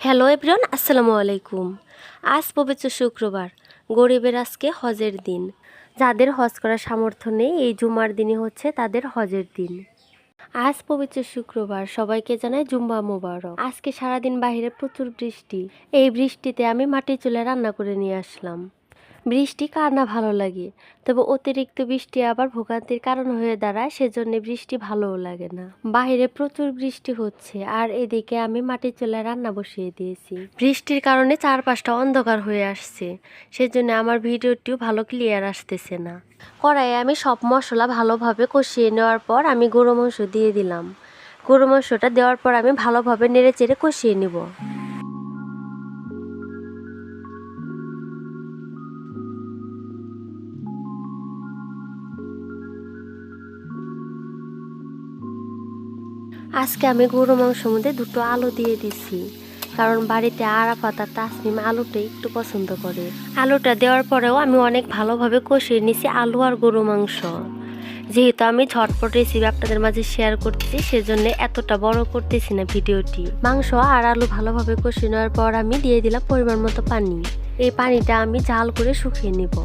Hello everyone, আসসালামু আলাইকুম। আজ পবিত্র শুক্রবার, গরিবের আজকে হজের দিন। যাদের হজ করার সামর্থ্য নেই, এই জুমার দিনই হচ্ছে তাদের হজের দিন। আজ পবিত্র শুক্রবার, সবাইকে জানাই জুম্মা মোবারক। আজকে সারাদিন বাইরে প্রচুর বৃষ্টি। এই বৃষ্টিতে আমি মাটির চুলায় রান্না করে নিয়ে আসলাম। বৃষ্টি কার না ভালো লাগে, তবে অতিরিক্ত বৃষ্টি আবার ভোগান্তির কারণ হয়ে দাঁড়ায়, সেজন্য বৃষ্টি ভালোও লাগে না। বাইরে প্রচুর বৃষ্টি হচ্ছে, আর এদিকে আমি মাটির চুলায় রান্না বসিয়ে দিয়েছি। বৃষ্টির কারণে চারপাশটা অন্ধকার হয়ে আসছে, সেজন্য আমার ভিডিওটিও ভালো ক্লিয়ার আসতেছে না। কড়াইয়ে আমি সব মশলা ভালোভাবে কষিয়ে নেওয়ার পর আমি গরু মাংস দিয়ে দিলাম। গরু মাংসটা দেওয়ার পর আমি ভালোভাবে নেড়ে চেড়ে কষিয়ে নিব। আজকে আমি গরু মাংসের মধ্যে দুটো আলু দিয়ে দিছি, কারণ বাড়িতে আরাফাত আর তাসনিম আলুটা একটু পছন্দ করে। আলুটা দেওয়ার পরেও আমি অনেক ভালোভাবে কষিয়ে নিছি আলু আর গরু মাংস। যেহেতু আমি ঝটপট রেসিপি আপনাদের মাঝে শেয়ার করতেছি, সেজন্য এতটা বড় করতেছি না ভিডিওটি। মাংস আর আলু ভালোভাবে কষিয়ে নেওয়ার পর আমি দিয়ে দিলাম পরিমাণ মতো পানি। এই পানিটা আমি জাল করে শুকিয়ে নিব।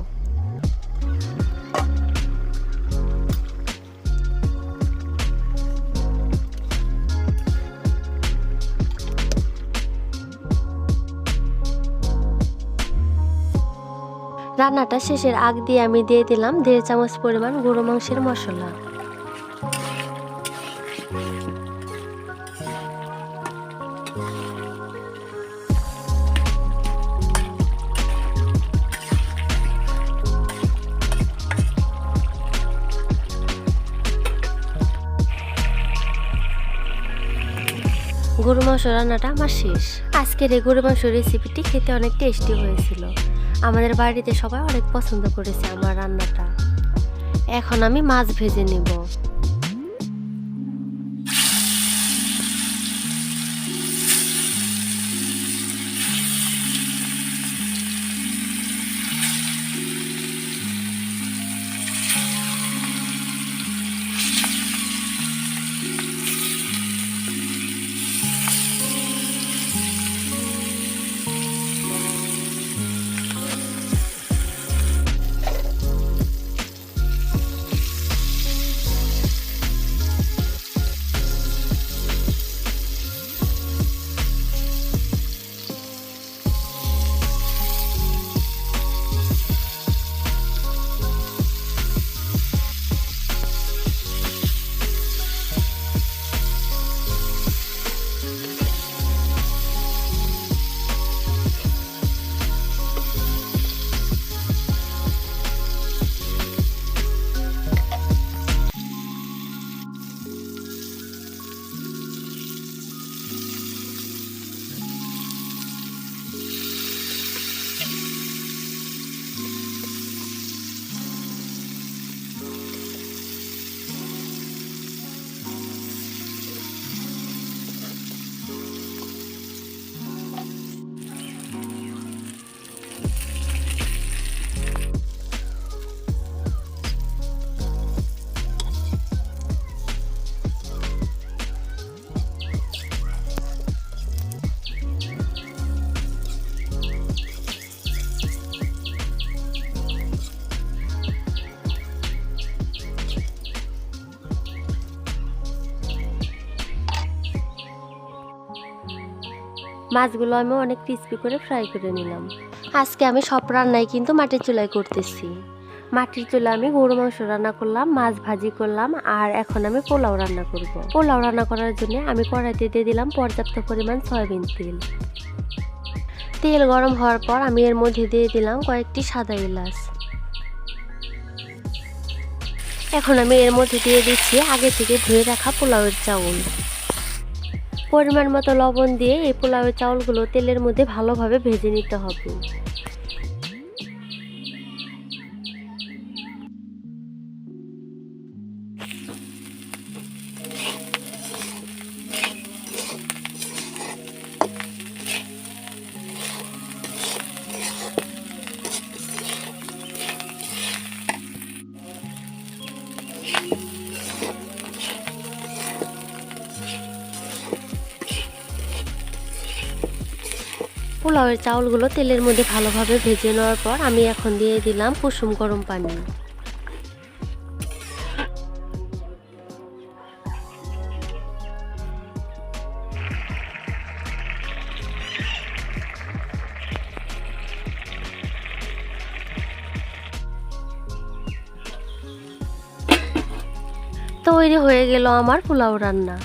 রান্নাটা শেষের আগ দিয়ে আমি দিয়ে দিলাম 1.5 চামচ পরিমাণ গরু মাংসের মশলা। গরু মাংস রান্নাটা আমার শেষ। আজকের এই গরু মাংস রেসিপিটি খেতে অনেক টেস্টি হয়েছিল। আমাদের বাড়িতে সবাই অনেক পছন্দ করেছে আমার রান্নাটা। এখন আমি মাছ ভেজে নেব। মাছগুলো আমি অনেক ক্রিস্পি করে ফ্রাই করে নিলাম। আজকে আমি সব রান্নাই কিন্তু মাটির চুলায় করতেছি। মাটির চুলায় আমি গরু মাংস রান্না করলাম, মাছ ভাজি করলাম, আর এখন আমি পোলাও রান্না করব। পোলাও রান্না করার জন্য আমি কড়াইতে দিয়ে দিলাম পর্যাপ্ত পরিমাণ সয়াবিন তেল। তেল গরম হওয়ার পর আমি এর মধ্যে দিয়ে দিলাম কয়েকটি সাদা এলাচ। এখন আমি এর মধ্যে দিয়ে দিচ্ছি আগে থেকে ধুয়ে রাখা পোলাওয়ের চাউল। পরিমাণ মতো লবণ দিয়ে এই পোলাওয়ের চাউলগুলো তেলের মধ্যে ভালোভাবে ভেজে নিতে হবে। পোলাওয়ের চাউলগুলো তেলের মধ্যে ভালোভাবে ভেজে নেওয়ার পর আমি এখন দিয়ে দিলাম কুসুম গরম পানি। তৈরি হয়ে গেল আমার পোলাও রান্না।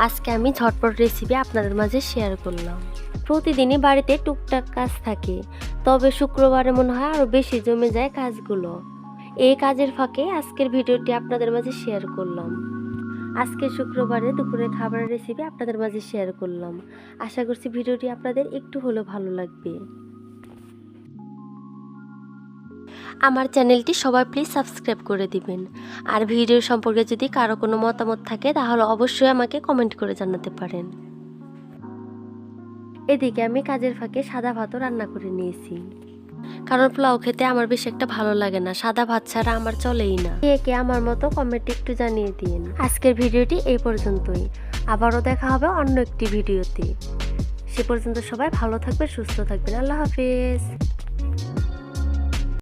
আজকে আমি ঝটপট রেসিপি আপনাদের মাঝে শেয়ার করলাম। প্রতিদিনই বাড়িতে টুকটাক কাজ থাকে, তবে শুক্রবারে মনে হয় আরও বেশি জমে যায় কাজগুলো। এই কাজের ফাঁকে আজকের ভিডিওটি আপনাদের মাঝে শেয়ার করলাম। আজকে শুক্রবারে দুপুরে খাবারের রেসিপি আপনাদের মাঝে শেয়ার করলাম। আশা করছি ভিডিওটি আপনাদের একটু হলেও ভালো লাগবে। আমার চ্যানেলটি সবাই প্লিজ সাবস্ক্রাইব করে দিবেন। আর ভিডিও সম্পর্কে যদি কারো কোনো মতামত থাকে তাহলে অবশ্যই আমাকে কমেন্ট করে জানাতে পারেন। এদিকে আমি কাজের ফাঁকে সাদা ভাতও রান্না করে নিয়েছি, কারণ পোলাও খেতে আমার বেশ একটা ভালো লাগে না, সাদা ভাত ছাড়া আমার চলেই না। কে আমার মতো কমেন্টে একটু জানিয়ে দিন। আজকের ভিডিওটি এই পর্যন্তই, আবারও দেখা হবে অন্য একটি ভিডিওতে। সে পর্যন্ত সবাই ভালো থাকবেন, সুস্থ থাকবেন। আল্লাহ হাফেজ।